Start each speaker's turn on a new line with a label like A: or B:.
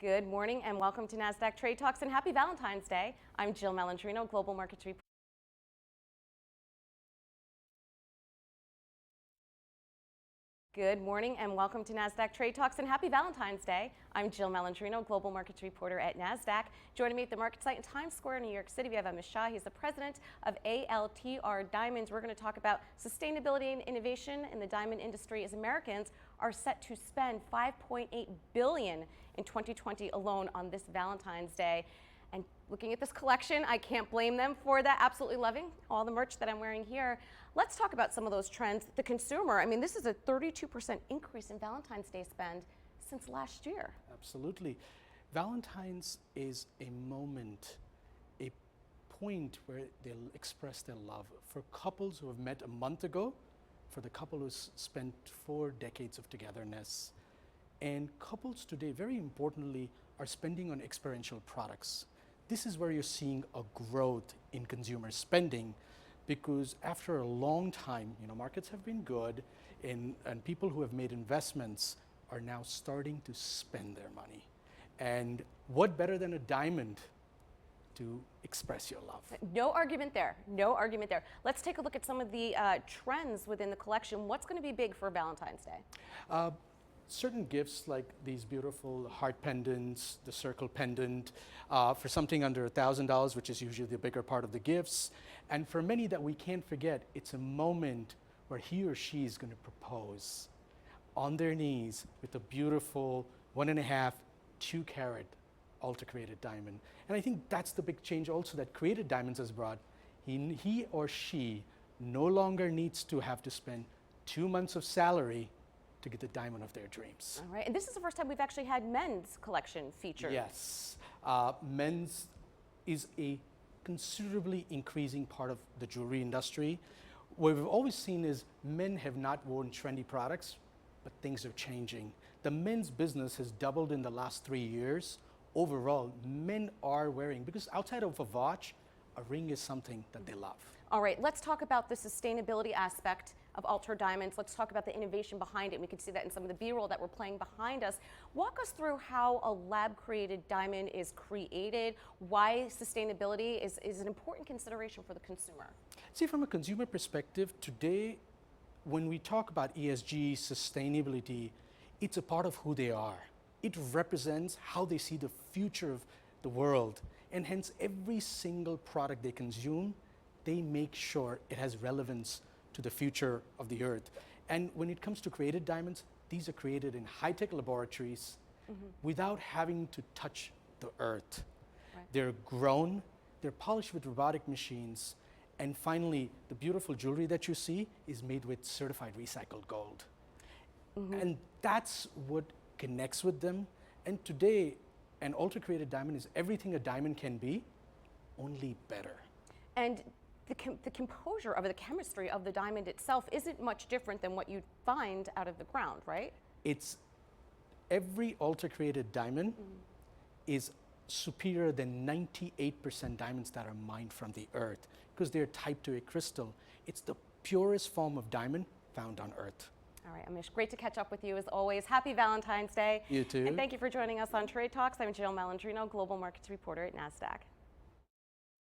A: Good morning and welcome to Nasdaq Trade Talks and happy Valentine's Day. I'm Jill Malandrino, Global Markets Report. Good morning and welcome to Nasdaq Trade Talks and happy Valentine's Day. I'm Jill Malandrino, Global Markets Reporter at Nasdaq. Joining me at the market site in Times Square, New York City, we have Amish Shah. He's the president of ALTR Diamonds. We're going to talk about sustainability and innovation in the diamond industry as Americans are set to spend $5.8 billion in 2020 alone on this Valentine's Day. And looking at this collection, I can't blame them for that. Absolutely loving all the merch that I'm wearing here. Let's talk about some of those trends. The consumer, I mean, this is a 32% increase in Valentine's Day spend since last year.
B: Absolutely. Valentine's is a moment, a point where they'll express their love. For couples who have met a month ago, for the couple who's spent 4 decades of togetherness. And couples today, very importantly, are spending on experiential products. This is where you're seeing a growth in consumer spending, because after a long time, markets have been good and people who have made investments are now starting to spend their money. And what better than a diamond to express your love?
A: No argument there. No argument there. Let's take a look at some of the trends within the collection. What's going to be big for Valentine's Day?
B: Certain gifts like these beautiful heart pendants, the circle pendant, for something under $1,000, which is usually the bigger part of the gifts. And for many that we can't forget, it's a moment where he or she is going to propose on their knees with a beautiful 1.5, 2 carat ALTR Created Diamond. And I think that's the big change also that Created Diamonds has brought. He or she no longer needs to have to spend 2 months of salary to get the diamond of their dreams.
A: All right, and this is the first time we've actually had men's collection featured.
B: Yes, men's is a considerably increasing part of the jewelry industry. What we've always seen is men have not worn trendy products, but things are changing. The men's business has doubled in the last 3 years. Overall, men are wearing, because outside of a watch, a ring is something that they love.
A: All right, let's talk about the sustainability aspect of ALTR Diamonds. Let's talk about the innovation behind it. We can see that in some of the B-roll that we're playing behind us. Walk us through how a lab-created diamond is created, why sustainability is an important consideration for the consumer.
B: See, from a consumer perspective, today, when we talk about ESG, sustainability, it's a part of who they are. It represents how they see the future of the world. And hence, every single product they consume, they make sure it has relevance to the future of the earth. And when it comes to created diamonds, these are created in high-tech laboratories without having to touch the earth. Right. They're grown, they're polished with robotic machines, and finally, the beautiful jewelry that you see is made with certified recycled gold. And that's what connects with them. And today, an ALTR Created Diamond is everything a diamond can be, only better. And
A: the composure of the chemistry of the diamond itself isn't much different than what you'd find out of the ground, right?
B: It's every ALTR Created Diamond is superior than 98% diamonds that are mined from the earth because they're typed to a crystal. It's the purest form of diamond found on earth.
A: All right, Amish, great to catch up with you as always. Happy Valentine's Day.
B: You too.
A: And thank you for joining us on Trade Talks. I'm Jill Malandrino, Global Markets Reporter at Nasdaq.